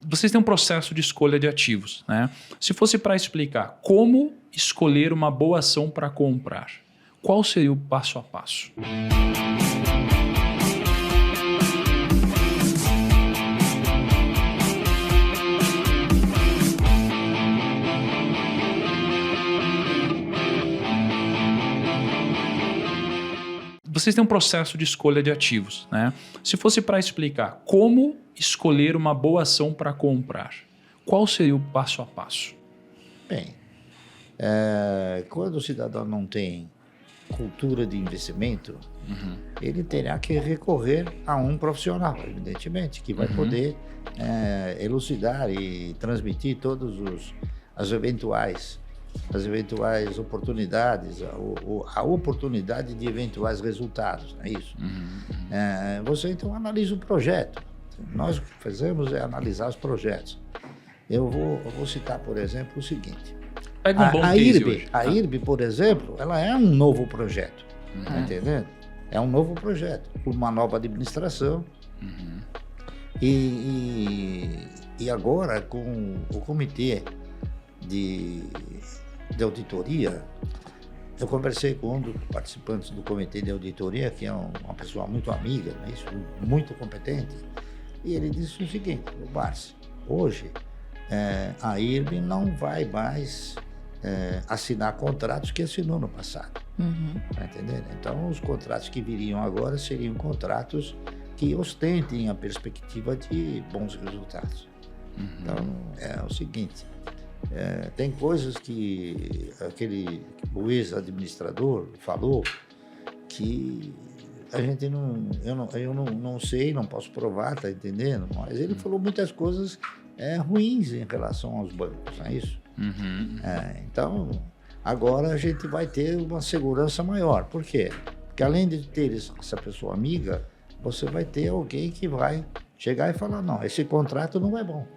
Vocês têm um processo de escolha de ativos, né? Se fosse para explicar como escolher uma boa ação para comprar, qual seria o passo a passo? Vocês têm um processo de escolha de ativos, né? Se fosse para explicar como escolher uma boa ação para comprar, qual seria o passo a passo? Bem, quando o cidadão não tem cultura de investimento, ele terá que recorrer a um profissional, evidentemente, que vai poder elucidar e transmitir as eventuais oportunidades, a oportunidade de eventuais resultados, não é isso? Você então analisa o projeto. Nós o que fazemos é analisar os projetos. Eu vou citar, por exemplo, o seguinte. Pega um bom case hoje. A IRB, por exemplo, ela é um novo projeto, tá entendendo? É um novo projeto, uma nova administração. E agora, com o comitê de auditoria, eu conversei com um dos participantes do comitê de auditoria, que é uma pessoa muito amiga, né, muito competente, e ele disse o seguinte: o Barsi, hoje a IRB não vai mais assinar contratos que assinou no passado, tá entendendo? Então os contratos que viriam agora seriam contratos que ostentem a perspectiva de bons resultados. Então é o seguinte, tem coisas que o ex-administrador falou que a gente eu não sei, não posso provar, tá entendendo? Mas ele falou muitas coisas ruins em relação aos bancos, não é isso? Então, agora a gente vai ter uma segurança maior. Por quê? Porque além de ter essa pessoa amiga, você vai ter alguém que vai chegar e falar: não, esse contrato não é bom.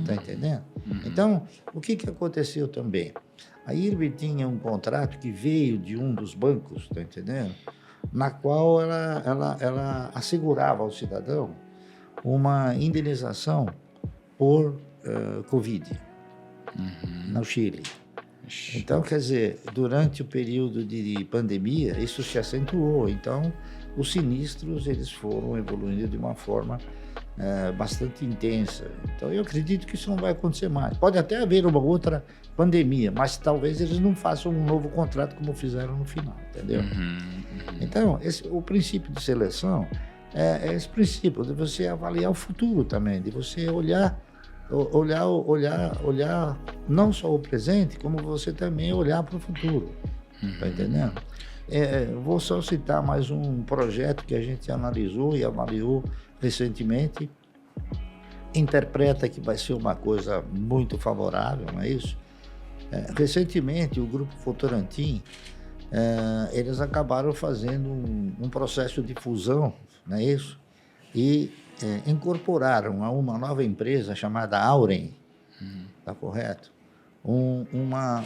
Tá entendendo? Então, o que aconteceu também? A IRB tinha um contrato que veio de um dos bancos, tá entendendo? Na qual ela assegurava ao cidadão uma indenização por Covid no Chile. Então, quer dizer, durante o período de pandemia, isso se acentuou. Então, os sinistros eles foram evoluindo de uma forma bastante intensa. Então, eu acredito que isso não vai acontecer mais. Pode até haver uma outra pandemia, mas talvez eles não façam um novo contrato como fizeram no final, entendeu? Então, o princípio de seleção é esse princípio de você avaliar o futuro também, de você olhar não só o presente, como você também olhar para o futuro, tá entendendo? Vou só citar mais um projeto que a gente analisou e avaliou recentemente. Interpreta que vai ser uma coisa muito favorável, não é isso? Recentemente, o Grupo Votorantim, eles acabaram fazendo um processo de fusão, não é isso? E incorporaram a uma nova empresa chamada Auren, tá correto? Uma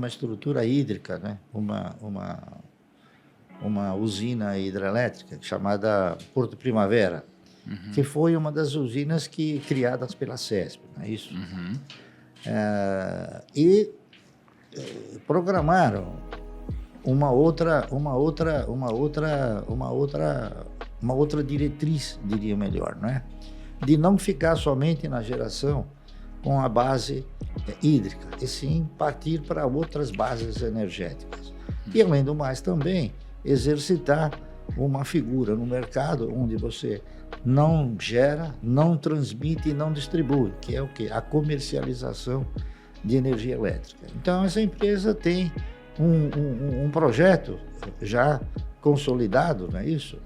estrutura hídrica, né? Uma usina hidrelétrica chamada Porto Primavera, que foi uma das usinas criadas pela CESP, não é isso? E programaram uma outra diretriz, diria melhor, não é? De não ficar somente na geração com a base hídrica, e sim partir para outras bases energéticas. E, além do mais, também exercitar uma figura no mercado onde você não gera, não transmite e não distribui, que é o quê? A comercialização de energia elétrica. Então, essa empresa tem um projeto já consolidado, não é isso?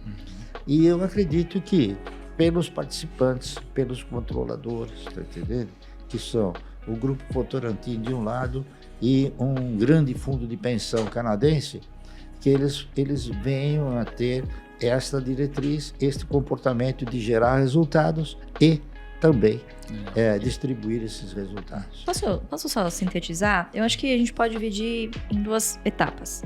E eu acredito que, pelos participantes, pelos controladores, tá entendendo? Que são o Grupo Votorantim de um lado e um grande fundo de pensão canadense, que eles venham a ter esta diretriz, este comportamento de gerar resultados e também distribuir esses resultados. Posso só sintetizar? Eu acho que a gente pode dividir em duas etapas.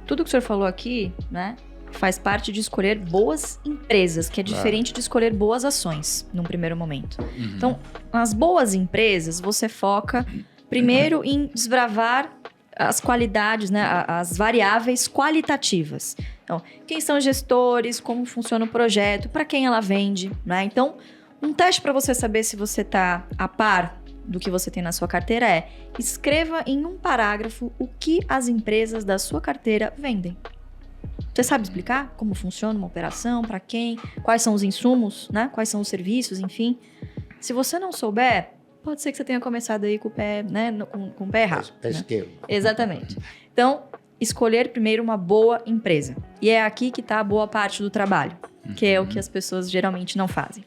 Tudo que o senhor falou aqui, né, faz parte de escolher boas empresas, que é diferente de escolher boas ações, num primeiro momento. Então, nas boas empresas, você foca primeiro em desbravar as qualidades, né, as variáveis qualitativas. Então, quem são os gestores, como funciona o projeto, para quem ela vende, né? Então, um teste para você saber se você está a par do que você tem na sua carteira é: escreva em um parágrafo o que as empresas da sua carteira vendem. Você sabe explicar como funciona uma operação, para quem, quais são os insumos, né? Quais são os serviços, enfim. Se você não souber, pode ser que você tenha começado aí com o pé, né? Com o pé errado. Pé esquerdo. Exatamente. Então, escolher primeiro uma boa empresa. E é aqui que está a boa parte do trabalho, que é o que as pessoas geralmente não fazem.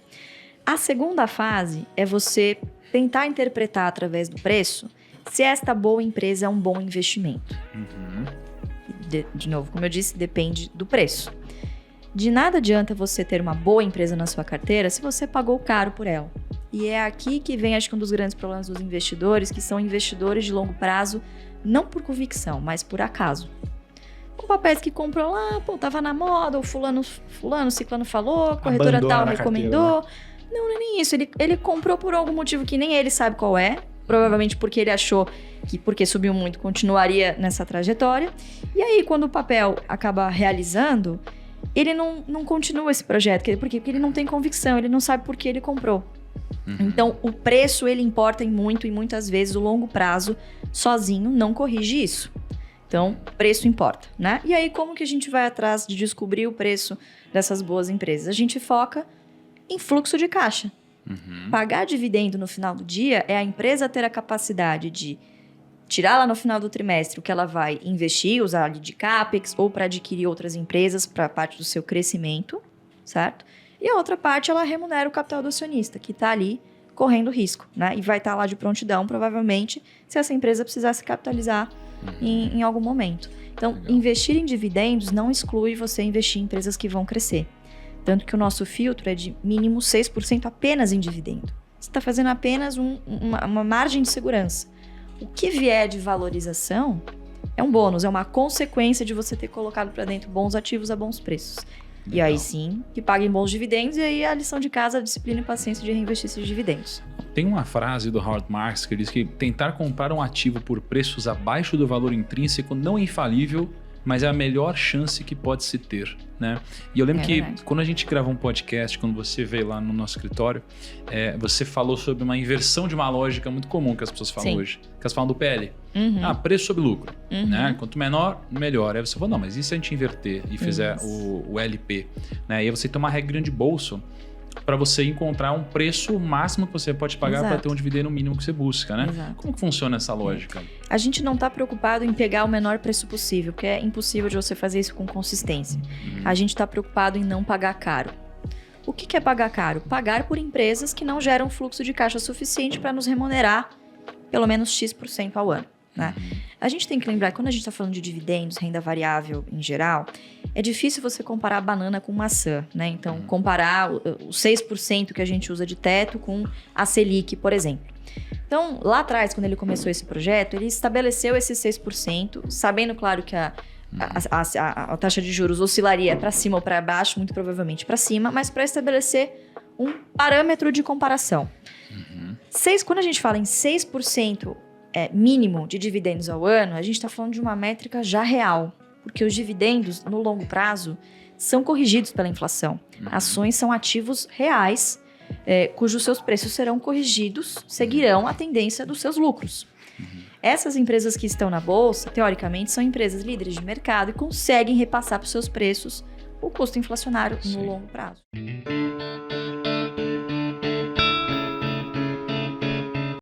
A segunda fase é você tentar interpretar através do preço se esta boa empresa é um bom investimento. De novo, como eu disse, depende do preço. De nada adianta você ter uma boa empresa na sua carteira se você pagou caro por ela. E é aqui que vem, acho que um dos grandes problemas dos investidores, que são investidores de longo prazo, não por convicção, mas por acaso. Com papéis que comprou lá, pô, tava na moda, o fulano, ciclano falou, a corretora tal recomendou. Não é nem isso. Ele comprou por algum motivo que nem ele sabe qual é. Provavelmente porque ele achou que, porque subiu muito, continuaria nessa trajetória. E aí, quando o papel acaba realizando, ele não continua esse projeto. Porque ele não tem convicção, ele não sabe por que ele comprou. Então, o preço, ele importa muito e muitas vezes o longo prazo, sozinho, não corrige isso. Então, preço importa, né? E aí, como que a gente vai atrás de descobrir o preço dessas boas empresas? A gente foca em fluxo de caixa. Pagar dividendo no final do dia é a empresa ter a capacidade de tirar lá no final do trimestre o que ela vai investir, usar ali de CAPEX ou para adquirir outras empresas para parte do seu crescimento, certo? E a outra parte, ela remunera o capital do acionista, que está ali correndo risco, né? E vai estar lá de prontidão, provavelmente, se essa empresa precisar se capitalizar em algum momento. Então, investir em dividendos não exclui você investir em empresas que vão crescer. Tanto que o nosso filtro é de mínimo 6% apenas em dividendo. Você está fazendo apenas uma margem de segurança. O que vier de valorização é um bônus, é uma consequência de você ter colocado para dentro bons ativos a bons preços. Legal. E aí sim, que paguem bons dividendos, e aí a lição de casa, a disciplina e paciência de reinvestir esses dividendos. Tem uma frase do Howard Marks que diz que tentar comprar um ativo por preços abaixo do valor intrínseco não é infalível, mas é a melhor chance que pode se ter, né? E eu lembro que quando a gente gravou um podcast, quando você veio lá no nosso escritório, você falou sobre uma inversão de uma lógica muito comum que as pessoas falam hoje. Que elas falam do PL. Preço sobre lucro, né? Quanto menor, melhor. Aí você falou, não, mas e se a gente inverter e fizer o LP? Né? E aí você tem uma regra de bolso para você encontrar um preço máximo que você pode pagar para ter um dividendo mínimo que você busca, né? Exato. Como que funciona essa lógica? A gente não está preocupado em pegar o menor preço possível, porque é impossível de você fazer isso com consistência. A gente está preocupado em não pagar caro. O que é pagar caro? Pagar por empresas que não geram fluxo de caixa suficiente para nos remunerar pelo menos X% ao ano, né? A gente tem que lembrar que quando a gente está falando de dividendos, renda variável em geral, é difícil você comparar banana com maçã, né? Então, comparar os 6% que a gente usa de teto com a Selic, por exemplo. Então, lá atrás, quando ele começou esse projeto, ele estabeleceu esses 6%, sabendo, claro, que a taxa de juros oscilaria para cima ou para baixo, muito provavelmente para cima, mas para estabelecer um parâmetro de comparação. Quando a gente fala em 6% mínimo de dividendos ao ano, a gente está falando de uma métrica já real, porque os dividendos, no longo prazo, são corrigidos pela inflação. Ações são ativos reais, cujos seus preços serão corrigidos, seguirão a tendência dos seus lucros. Essas empresas que estão na bolsa, teoricamente, são empresas líderes de mercado e conseguem repassar para os seus preços o custo inflacionário no longo prazo.